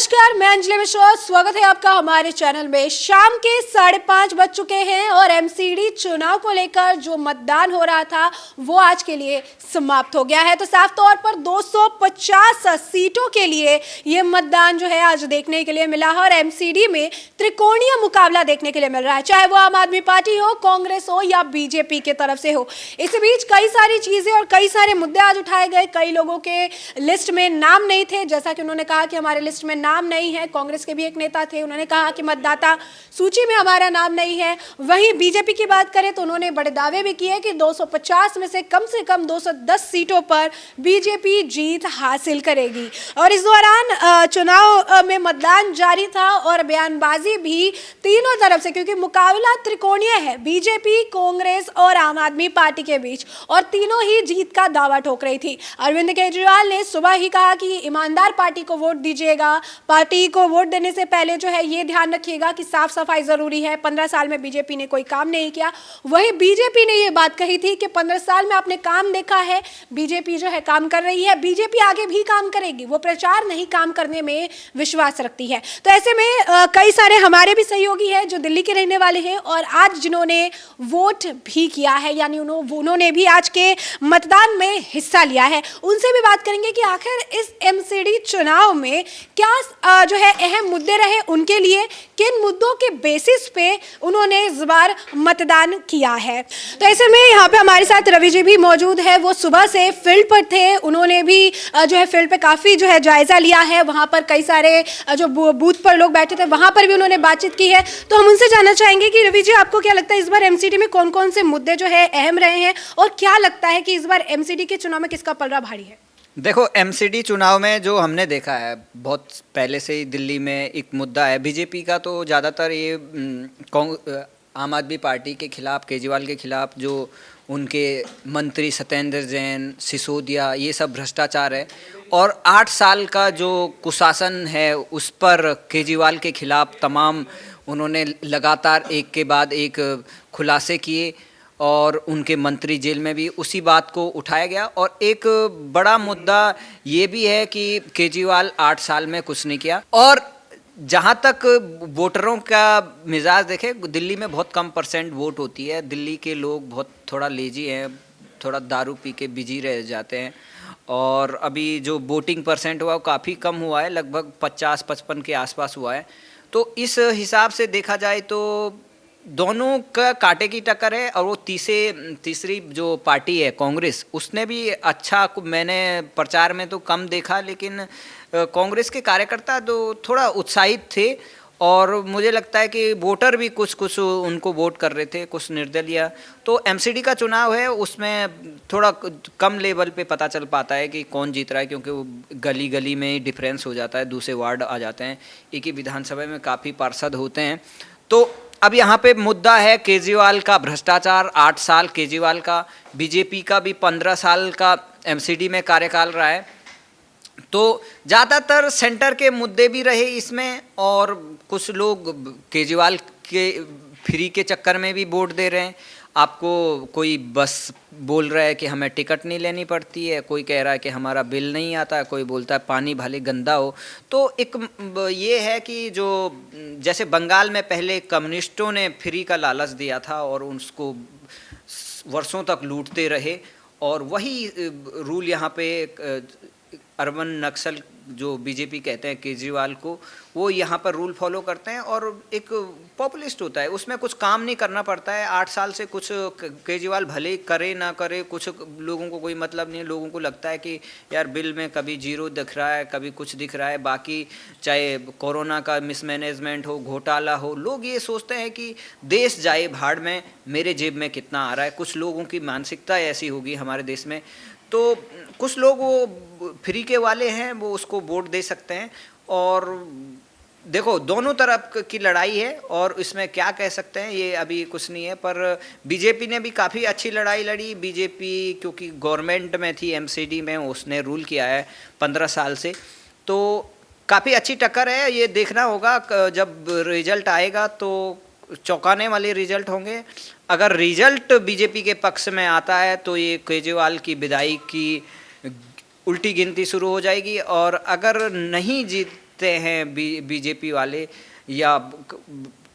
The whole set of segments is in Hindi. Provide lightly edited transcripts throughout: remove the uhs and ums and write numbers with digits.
नमस्कार, मैं अंजलि मिश्रा। स्वागत है आपका हमारे चैनल में। शाम के 5:30 बज चुके हैं और एमसीडी चुनाव को लेकर जो मतदान हो रहा था वो आज के लिए समाप्त हो गया है। तो साफ तौर पर 250 सीटों के लिए ये मतदान जो है आज देखने के लिए मिला है और एमसीडी में त्रिकोणीय मुकाबला देखने के लिए मिल रहा है, चाहे वो आम आदमी पार्टी हो, कांग्रेस हो या बीजेपी के तरफ से हो। इस बीच कई सारी चीजें और कई सारे मुद्दे आज उठाए गए। कई लोगों के लिस्ट में नाम नहीं थे, जैसा कि उन्होंने कहा कि हमारे लिस्ट में नाम नहीं है। कांग्रेस के भी एक नेता थे, उन्होंने कहा कि मतदाता सूची में हमारा नाम नहीं है। वहीं बीजेपी की बात करें तो उन्होंने बड़े दावे भी किए कि 250 में से कम 210 सीटों पर बीजेपी जीत हासिल करेगी। और इस दौरान चुनाव में मतदान जारी था और बयानबाजी भी तीनों तरफ से, क्योंकि मुकाबला त्रिकोणीय है बीजेपी, कांग्रेस और आम आदमी पार्टी के बीच, और तीनों ही जीत का दावा ठोक रही थी। अरविंद केजरीवाल ने सुबह ही कहा कि ईमानदार पार्टी को वोट दीजिएगा, पार्टी को वोट देने से पहले जो है ये ध्यान रखिएगा कि साफ सफाई जरूरी है। 15 साल में बीजेपी ने कोई काम नहीं किया। वहीं बीजेपी ने ये बात कही थी कि 15 साल में आपने काम देखा है, बीजेपी जो है काम कर रही है, बीजेपी आगे भी काम करेगी, वो प्रचार नहीं काम करने में विश्वास रखती है। तो ऐसे में कई सारे हमारे भी सहयोगी हैं जो दिल्ली के रहने वाले हैं और आज जिन्होंने वोट भी किया है, यानी उन्होंने भी आज के मतदान में हिस्सा लिया है, उनसे भी बात करेंगे कि आखिर इस एमसीडी चुनाव में क्या जो है अहम मुद्दे रहे उनके लिए, किन मुद्दों के बेसिस पे उन्होंने इस बार मतदान किया है। तो ऐसे में यहाँ पे हमारे साथ रवि जी भी मौजूद है। वो सुबह से फील्ड पर थे, उन्होंने भी जो है फील्ड पे काफ़ी जो है जायजा लिया है। वहाँ पर कई सारे जो बूथ पर लोग बैठे थे वहाँ पर भी उन्होंने बातचीत की है। तो हम उनसे जानना चाहेंगे कि रवि जी, आपको क्या लगता है इस बार एमसीडी में कौन कौन से मुद्दे जो है अहम रहे हैं और क्या लगता है कि इस बार एमसीडी के चुनाव में किसका पलड़ा भारी है? देखो, एमसीडी चुनाव में जो हमने देखा है, बहुत पहले से ही दिल्ली में एक मुद्दा है बीजेपी का। तो ज़्यादातर ये आम आदमी पार्टी के खिलाफ, केजरीवाल के खिलाफ जो उनके मंत्री सत्येंद्र जैन, सिसोदिया, ये सब भ्रष्टाचार है। और 8 साल का जो कुशासन है उस पर केजरीवाल के खिलाफ तमाम उन्होंने लगातार एक के बाद एक खुलासे किए और उनके मंत्री जेल में भी उसी बात को उठाया गया। और एक बड़ा मुद्दा ये भी है कि केजरीवाल 8 साल में कुछ नहीं किया। और जहाँ तक वोटरों का मिजाज देखे, दिल्ली में बहुत कम % वोट होती है। दिल्ली के लोग बहुत थोड़ा लेजी हैं, थोड़ा दारू पी के बिजी रह जाते हैं। और अभी जो वोटिंग % हुआ वो काफ़ी कम हुआ है, लगभग 50-55 के आसपास हुआ है। तो इस हिसाब से देखा जाए तो दोनों का कांटे की टक्कर है। और वो तीसरी जो पार्टी है कांग्रेस, उसने भी अच्छा, मैंने प्रचार में तो कम देखा, लेकिन कांग्रेस के कार्यकर्ता तो थोड़ा उत्साहित थे। और मुझे लगता है कि वोटर भी कुछ उनको वोट कर रहे थे, कुछ निर्दलीय। तो एमसीडी का चुनाव है, उसमें थोड़ा कम लेवल पे पता चल पाता है कि कौन जीत रहा है, क्योंकि वो गली गली में डिफरेंस हो जाता है, दूसरे वार्ड आ जाते हैं। एक ही विधानसभा में काफ़ी पार्षद होते हैं। तो अब यहाँ पे मुद्दा है केजरीवाल का भ्रष्टाचार, 8 साल केजरीवाल का, बीजेपी का भी 15 साल का एमसीडी में कार्यकाल रहा है। तो ज़्यादातर सेंटर के मुद्दे भी रहे इसमें। और कुछ लोग केजरीवाल के फ्री के चक्कर में भी वोट दे रहे हैं। आपको कोई बस बोल रहा है कि हमें टिकट नहीं लेनी पड़ती है, कोई कह रहा है कि हमारा बिल नहीं आता है, कोई बोलता है पानी भले गंदा हो। तो एक ये है कि जो जैसे बंगाल में पहले कम्युनिस्टों ने फ्री का लालच दिया था और उसको वर्षों तक लूटते रहे, और वही रूल यहाँ पे अर्बन नक्सल जो बीजेपी कहते हैं केजरीवाल को, वो यहाँ पर रूल फॉलो करते हैं। और एक पॉपुलिस्ट होता है, उसमें कुछ काम नहीं करना पड़ता है। 8 साल से कुछ केजरीवाल भले करे ना करे, कुछ लोगों को कोई मतलब नहीं है। लोगों को लगता है कि यार बिल में कभी 0 दिख रहा है, कभी कुछ दिख रहा है। बाकी चाहे कोरोना का मिसमैनेजमेंट हो, घोटाला हो, लोग ये सोचते हैं कि देश जाए भाड़ में, मेरे जेब में कितना आ रहा है। कुछ लोगों की मानसिकता ऐसी होगी हमारे देश में। तो कुछ लोग वो फ्री के वाले हैं, वो उसको वोट दे सकते हैं। और देखो, दोनों तरफ की लड़ाई है और इसमें क्या कह सकते हैं, ये अभी कुछ नहीं है। पर बीजेपी ने भी काफ़ी अच्छी लड़ाई लड़ी। बीजेपी क्योंकि गवर्नमेंट में थी, एमसीडी में उसने रूल किया है 15 साल से, तो काफ़ी अच्छी टक्कर है। ये देखना होगा जब रिजल्ट आएगा तो चौंकाने वाले रिजल्ट होंगे। अगर रिजल्ट बीजेपी के पक्ष में आता है तो ये केजरीवाल की विदाई की उल्टी गिनती शुरू हो जाएगी। और अगर नहीं जीत जीतते हैं बीजेपी वाले या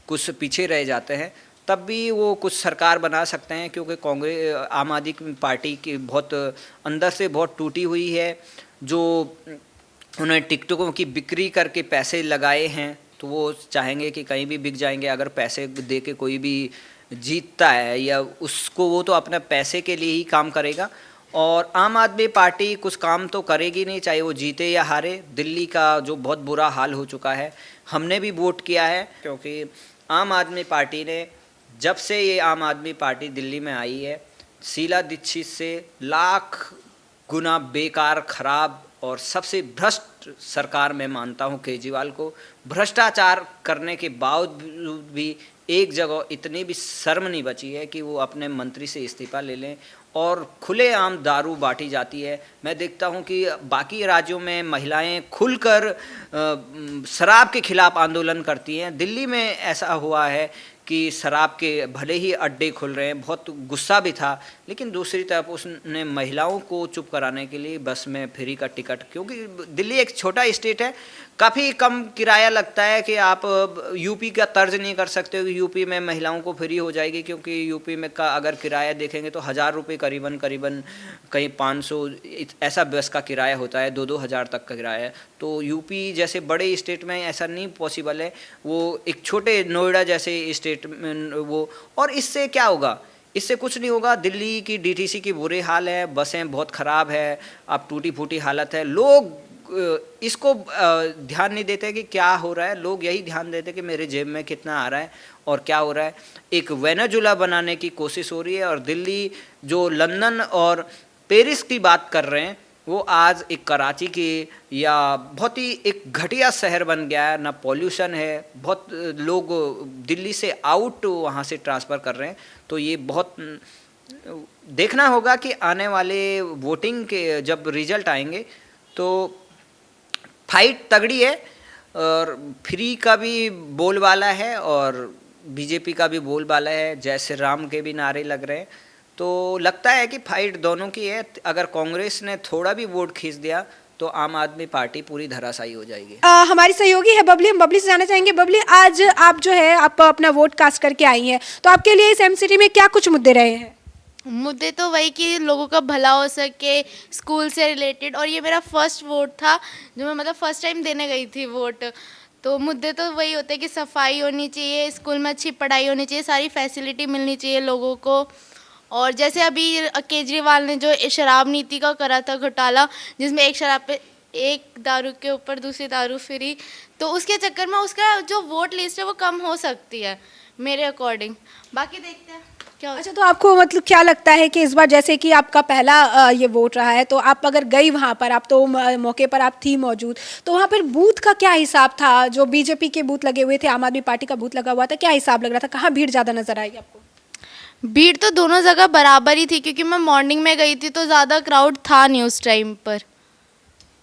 कुछ पीछे रह जाते हैं, तब भी वो कुछ सरकार बना सकते हैं, क्योंकि कांग्रेस आम आदमी पार्टी की बहुत अंदर से बहुत टूटी हुई है। जो उन्होंने टिकटों की बिक्री करके पैसे लगाए हैं, तो वो चाहेंगे कि कहीं भी बिक जाएंगे। अगर पैसे दे के कोई भी जीतता है या उसको, वो तो अपने पैसे के लिए ही काम करेगा। और आम आदमी पार्टी कुछ काम तो करेगी नहीं, चाहे वो जीते या हारे। दिल्ली का जो बहुत बुरा हाल हो चुका है, हमने भी वोट किया है, क्योंकि आम आदमी पार्टी ने, जब से ये आम आदमी पार्टी दिल्ली में आई है, शीला दीक्षित से लाख गुना बेकार, खराब और सबसे भ्रष्ट सरकार मैं मानता हूँ केजरीवाल को। भ्रष्टाचार करने के बावजूद भी एक जगह इतनी भी शर्म नहीं बची है कि वो अपने मंत्री से इस्तीफा ले लें, और खुलेआम दारू बांटी जाती है। मैं देखता हूं कि बाकी राज्यों में महिलाएं खुलकर शराब के खिलाफ आंदोलन करती हैं। दिल्ली में ऐसा हुआ है कि शराब के भले ही अड्डे खुल रहे हैं, बहुत गुस्सा भी था, लेकिन दूसरी तरफ उसने महिलाओं को चुप कराने के लिए बस में फ्री का टिकट, क्योंकि दिल्ली एक छोटा स्टेट है, काफ़ी कम किराया लगता है कि आप यूपी का तर्ज नहीं कर सकते हो कि यूपी में महिलाओं को फ्री हो जाएगी, क्योंकि यूपी में का अगर किराया देखेंगे तो 1000 रुपये करीबन कहीं 500 ऐसा बस का किराया होता है, 2-2 हज़ार तक का किराया है। तो यूपी जैसे बड़े स्टेट में ऐसा नहीं पॉसिबल है, वो एक छोटे नोएडा जैसे स्टेट में वो। और इससे क्या होगा? इससे कुछ नहीं होगा। दिल्ली की डीटीसी की बुरे हाल है, बसें बहुत ख़राब है, अब टूटी फूटी हालत है। लोग इसको ध्यान नहीं देते कि क्या हो रहा है, लोग यही ध्यान देते कि मेरे जेब में कितना आ रहा है और क्या हो रहा है। एक वेनेजुला बनाने की कोशिश हो रही है, और दिल्ली जो लंदन और पेरिस की बात कर रहे हैं, वो आज एक कराची की या बहुत ही एक घटिया शहर बन गया है। ना पॉल्यूशन है, बहुत लोग दिल्ली से आउट वहाँ से ट्रांसफ़र कर रहे हैं। तो ये बहुत देखना होगा कि आने वाले वोटिंग के जब रिजल्ट आएंगे तो फाइट तगड़ी है, और फ्री का भी बोलबाला है और बीजेपी का भी बोलबाला है, जय श्री राम के भी नारे लग रहे हैं। तो लगता है कि फाइट दोनों की है। अगर कांग्रेस ने थोड़ा भी वोट खींच दिया तो आम आदमी पार्टी पूरी धराशायी हो जाएगी। हमारी सहयोगी है बबली, हम बबली से जानना चाहेंगे। बबली, आज आप जो है आप अपना वोट कास्ट करके आई हैं, तो आपके लिए इस एमसीडी में क्या कुछ मुद्दे रहे हैं? मुद्दे तो वही कि लोगों का भला हो सके, स्कूल से रिलेटेड, और ये मेरा फर्स्ट वोट था जो मैं मतलब फर्स्ट टाइम देने गई थी वोट। तो मुद्दे तो वही होते हैं कि सफाई होनी चाहिए, स्कूल में अच्छी पढ़ाई होनी चाहिए, सारी फैसिलिटी मिलनी चाहिए लोगों को। और जैसे अभी केजरीवाल ने जो शराब नीति का करा था घोटाला, जिसमें एक शराब पे एक दारू के ऊपर दूसरी दारू फ्री, तो उसके चक्कर में उसका जो वोट लिस्ट है वो कम हो सकती है मेरे अकॉर्डिंग। बाकी देखते हैं क्या होता है। अच्छा, तो आपको मतलब क्या लगता है कि इस बार जैसे कि आपका पहला ये वोट रहा है, तो आप अगर गई वहाँ पर, आप तो मौके पर आप थी मौजूद, तो वहाँ पर बूथ का क्या हिसाब था? जो बीजेपी के बूथ लगे हुए थे, आम आदमी पार्टी का बूथ लगा हुआ था, क्या हिसाब लग रहा था? कहाँ भीड़ ज़्यादा नजर आई आपको? भीड़ तो दोनों जगह बराबर ही थी, क्योंकि मैं मॉर्निंग में गई थी तो ज़्यादा क्राउड था नहीं उस टाइम पर।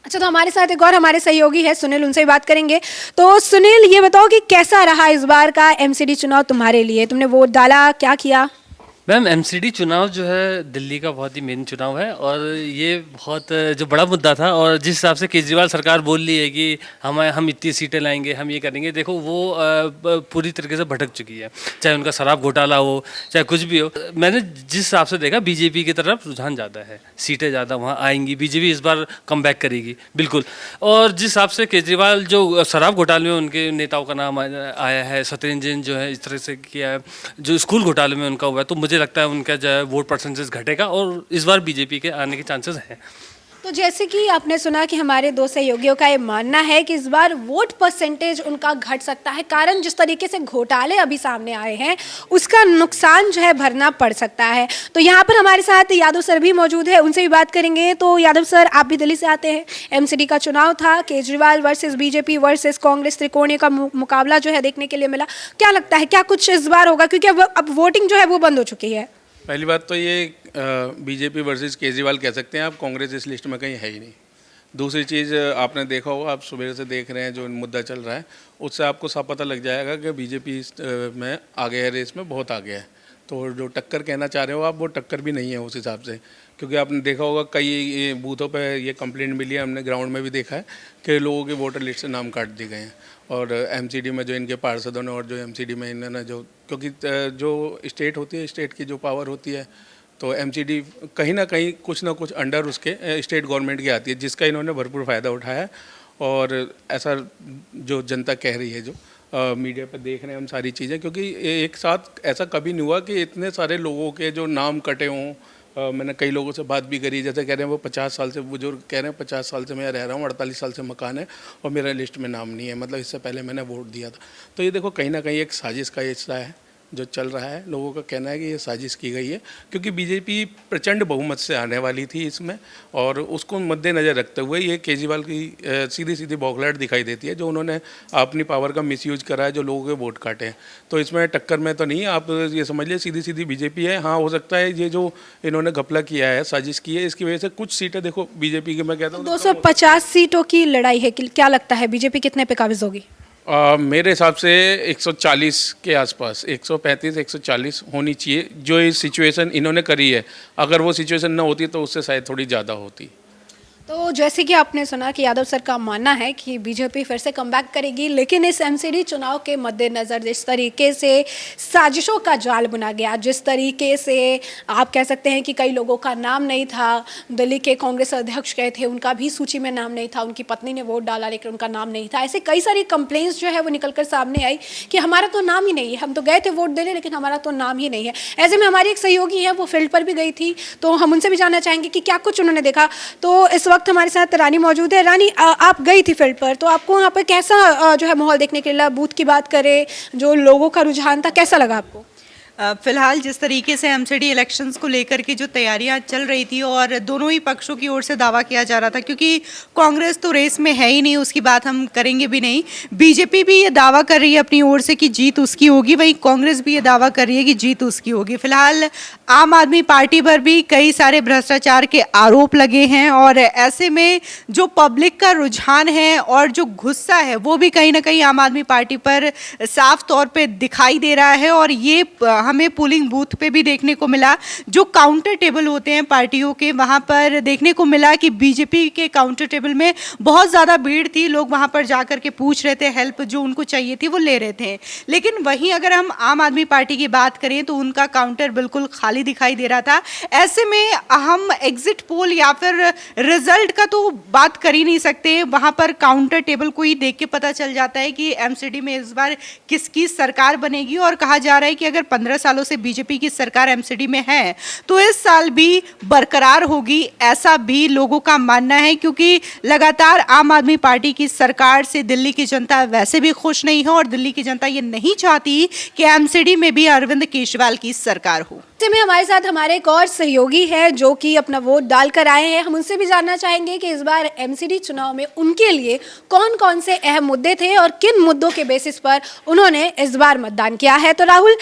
अच्छा, तो हमारे साथ एक और हमारे सहयोगी है सुनील, उनसे भी बात करेंगे। तो सुनील, ये बताओ कि कैसा रहा इस बार का एमसीडी चुनाव तुम्हारे लिए? तुमने वोट डाला, क्या किया? मैम, एमसीडी चुनाव जो है दिल्ली का बहुत ही मेन चुनाव है, और ये बहुत जो बड़ा मुद्दा था, और जिस हिसाब से केजरीवाल सरकार बोल रही है कि हम इतनी सीटें लाएंगे, हम ये करेंगे, देखो वो पूरी तरीके से भटक चुकी है। चाहे उनका शराब घोटाला हो, चाहे कुछ भी हो। मैंने जिस हिसाब से देखा, बीजेपी की तरफ रुझान ज़्यादा है, सीटें ज़्यादा वहाँ आएंगी, बीजेपी इस बार कम बैक करेगी बिल्कुल। और जिस हिसाब से केजरीवाल जो शराब घोटाले में उनके नेताओं का नाम आया है, सत्येंद्र जैन जो है इस तरह से किया है, जो स्कूल घोटाले में उनका हुआ है, तो मुझे लगता है उनका जो है वोट परसेंटेज घटेगा, और इस बार बीजेपी के आने के चांसेस हैं। तो जैसे कि आपने सुना कि हमारे दो सहयोगियों का ये मानना है कि इस बार वोट परसेंटेज उनका घट सकता है, कारण जिस तरीके से घोटाले अभी सामने आए हैं उसका नुकसान जो है भरना पड़ सकता है। तो यहाँ पर हमारे साथ यादव सर भी मौजूद है, उनसे भी बात करेंगे। तो यादव सर, आप भी दिल्ली से आते हैं, एमसीडी का चुनाव था, Kejriwal versus BJP versus Congress, त्रिकोणीय का मुकाबला जो है देखने के लिए मिला। क्या लगता है, क्या कुछ इस बार होगा? क्योंकि अब वोटिंग जो है वो बंद हो चुकी है। पहली बात तो ये बीजेपी वर्सेस केजरीवाल कह सकते हैं आप, कांग्रेस इस लिस्ट में कहीं है ही नहीं। दूसरी चीज़ आपने देखा होगा, आप सुबह से देख रहे हैं जो मुद्दा चल रहा है, उससे आपको साफ पता लग जाएगा कि बीजेपी में आगे है, रेस में बहुत आगे है। तो जो टक्कर कहना चाह रहे हो आप, वो टक्कर भी नहीं है उस हिसाब से, क्योंकि आपने देखा होगा कई बूथों पे ये कंप्लेंट मिली है, हमने ग्राउंड में भी देखा है कि लोगों के वोटर लिस्ट से नाम काट दिए गए हैं। और एमसीडी में जो इनके पार्षदों ने और जो एमसीडी में इन्होंने जो, क्योंकि जो स्टेट होती है, स्टेट की जो पावर होती है, तो एमसीडी कहीं ना कहीं कुछ ना कुछ अंडर उसके स्टेट गवर्नमेंट की आती है, जिसका इन्होंने भरपूर फ़ायदा उठाया है। और ऐसा जो जनता कह रही है, जो मीडिया पर देख रहे हैं हम सारी चीज़ें, क्योंकि एक साथ ऐसा कभी नहीं हुआ कि इतने सारे लोगों के जो नाम कटे हों। मैंने कई लोगों से बात भी करी, जैसे कह रहे हैं वो 50 साल से बुजुर्ग कह रहे हैं 50 साल से मैं रह रहा हूँ, 48 साल से मकान है और मेरा लिस्ट में नाम नहीं है, मतलब इससे पहले मैंने वोट दिया था। तो ये देखो कहीं ना कहीं एक साजिश का हिस्सा है जो चल रहा है। लोगों का कहना है कि ये साजिश की गई है, क्योंकि बीजेपी प्रचंड बहुमत से आने वाली थी इसमें, और उसको मद्देनज़र रखते हुए ये केजरीवाल की सीधी सीधी बौखलाहट दिखाई देती है, जो उन्होंने अपनी पावर का मिसयूज करा है, जो लोगों के वोट काटे हैं। तो इसमें टक्कर में तो नहीं, आप ये समझ लीजिए सीधी सीधी बीजेपी है। हाँ, हो सकता है ये जो इन्होंने घपला किया है, साजिश की है, इसकी वजह से कुछ सीटें देखो बीजेपी की, मैं कहता हूँ 250 सीटों की लड़ाई है, क्या लगता है बीजेपी कितने पे काबिज होगी? मेरे हिसाब से 140 के आसपास, 135 140 होनी चाहिए। जो ये सिचुएशन इन्होंने करी है, अगर वो सिचुएशन ना होती तो उससे शायद थोड़ी ज़्यादा होती। तो जैसे कि आपने सुना कि यादव सर का मानना है कि बीजेपी फिर से कमबैक करेगी, लेकिन इस एमसीडी चुनाव के मद्देनज़र जिस तरीके से साजिशों का जाल बुना गया, जिस तरीके से आप कह सकते हैं कि कई लोगों का नाम नहीं था, दिल्ली के कांग्रेस अध्यक्ष गए थे, उनका भी सूची में नाम नहीं था, उनकी पत्नी ने वोट डाला लेकिन उनका नाम नहीं था, ऐसे कई सारी कंप्लेंट्स जो है वो निकल कर सामने आई कि हमारा तो नाम ही नहीं है, हम तो गए थे वोट देने लेकिन हमारा तो नाम ही नहीं है। ऐसे में हमारी एक सहयोगी है, वो फील्ड पर भी गई थी, तो हम उनसे भी जानना चाहेंगे कि क्या कुछ उन्होंने देखा। तो इस वक्त हमारे साथ रानी मौजूद है। रानी, आप गई थी फील्ड पर, तो आपको वहाँ पर कैसा जो है माहौल देखने के लिए, बूथ की बात करें, जो लोगों का रुझान था, कैसा लगा आपको? फिलहाल जिस तरीके से एमसीडी इलेक्शंस को लेकर के जो तैयारियां चल रही थी और दोनों ही पक्षों की ओर से दावा किया जा रहा था, क्योंकि कांग्रेस तो रेस में है ही नहीं, उसकी बात हम करेंगे भी नहीं। बीजेपी भी ये दावा कर रही है अपनी ओर से कि जीत उसकी होगी, वहीं कांग्रेस भी ये दावा कर रही है कि जीत उसकी होगी। फिलहाल आम आदमी पार्टी पर भी कई सारे भ्रष्टाचार के आरोप लगे हैं, और ऐसे में जो पब्लिक का रुझान है और जो गुस्सा है वो भी कहीं ना कहीं आम आदमी पार्टी पर साफ तौर पर दिखाई दे रहा है। और ये हमें पोलिंग बूथ पे भी देखने को मिला, जो काउंटर टेबल होते हैं पार्टियों के, वहां पर देखने को मिला कि बीजेपी के काउंटर टेबल में बहुत ज़्यादा भीड़ थी, लोग वहां पर जाकर के पूछ रहे थे, हेल्प जो उनको चाहिए थी वो ले रहे थे। लेकिन वहीं अगर हम आम आदमी पार्टी की बात करें तो उनका काउंटर बिल्कुल खाली दिखाई दे रहा था। ऐसे में हम एग्जिट पोल या फिर रिजल्ट का तो बात कर ही नहीं सकते, वहां पर काउंटर टेबल को ही देख के पता चल जाता है कि एमसीडी में इस बार किसकी सरकार बनेगी। और कहा जा रहा है कि अगर 15 सालों से बीजेपी की सरकार एमसीडी में है तो इस साल भी बरकरार होगी, ऐसा भी लोगों का मानना है, क्योंकि लगातार आम आदमी पार्टी की सरकार से दिल्ली की जनता वैसे भी खुश नहीं है, और दिल्ली की जनता ये नहीं चाहती कि एमसीडी में भी अरविंद केजरीवाल की सरकार हो। ऐसे में हमारे साथ हमारे एक और सहयोगी है जो कि अपना वोट डालकर आए हैं, हम उनसे भी जानना चाहेंगे कि इस बार एमसीडी चुनाव में उनके लिए कौन कौन से अहम मुद्दे थे और किन मुद्दों के बेसिस पर उन्होंने इस बार मतदान किया है। तो राहुल,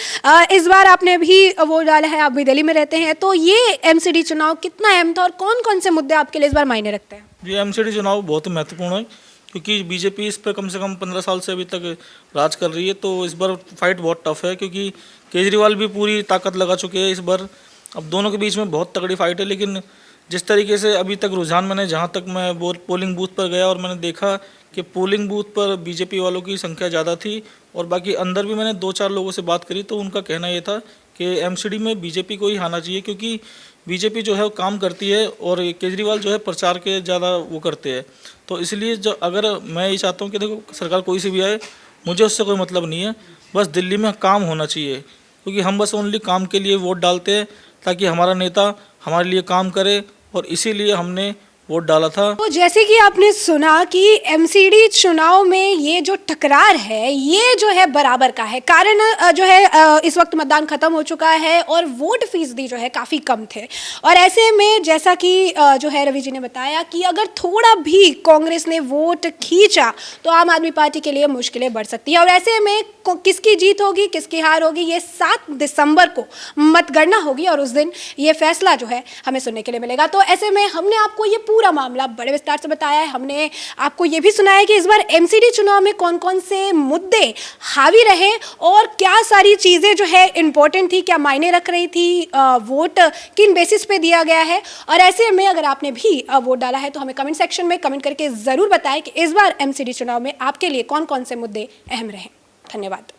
इस बार आपने भी वोट डाला है, आप भी दिल्ली में रहते हैं, तो ये एमसीडी चुनाव कितना अहम था और कौन कौन से मुद्दे आपके लिए इस बार मायने रखते हैं? ये एमसीडी चुनाव बहुत महत्वपूर्ण है, क्योंकि बीजेपी इस पर कम से कम 15 साल से अभी तक राज कर रही है, तो इस बार फाइट बहुत टफ है, क्योंकि केजरीवाल भी पूरी ताकत लगा चुके हैं इस बार। अब दोनों के बीच में बहुत तगड़ी फाइट है, लेकिन जिस तरीके से अभी तक रुझान, मैंने जहाँ तक मैं पोलिंग बूथ पर गया और मैंने देखा कि पोलिंग बूथ पर बीजेपी वालों की संख्या ज़्यादा थी, और बाकी अंदर भी मैंने 2-4 लोगों से बात करी तो उनका कहना ये था कि एमसीडी में बीजेपी को ही आना चाहिए, क्योंकि बीजेपी जो है वो काम करती है और केजरीवाल जो है प्रचार के ज़्यादा वो करते हैं। तो इसलिए जो, अगर मैं ये चाहता हूँ कि देखो सरकार कोई सी भी आए, मुझे उससे कोई मतलब नहीं है, बस दिल्ली में काम होना चाहिए, क्योंकि हम बस ओनली काम के लिए वोट डालते हैं, ताकि हमारा नेता हमारे लिए काम करे, और इसीलिए हमने वोट डाला था। तो जैसे कि आपने सुना कि एमसीडी चुनाव में ये जो टकरार है ये जो है बराबर का है, कारण जो है इस वक्त मतदान खत्म हो चुका है और वोट फीसदी जो है काफ़ी कम थे, और ऐसे में जैसा कि जो है रवि जी ने बताया कि अगर थोड़ा भी कांग्रेस ने वोट खींचा तो आम आदमी पार्टी के लिए मुश्किलें बढ़ सकती है, और ऐसे में किसकी जीत होगी किसकी हार होगी ये 7 दिसंबर को मतगणना होगी, और उस दिन ये फैसला जो है हमें सुनने के लिए मिलेगा। तो ऐसे में हमने आपको ये पूरा मामला बड़े विस्तार से बताया है। हमने आपको ये भी सुनाया कि इस बार एमसीडी चुनाव में कौन कौन से मुद्दे हावी रहे और क्या सारी चीज़ें जो है इम्पोर्टेंट थी, क्या मायने रख रही थी, वोट किन बेसिस पे दिया गया है। और ऐसे में अगर आपने भी वोट डाला है तो हमें कमेंट सेक्शन में कमेंट करके ज़रूर बताएं कि इस बार एमसीडी चुनाव में आपके लिए कौन कौन से मुद्दे अहम रहे। धन्यवाद।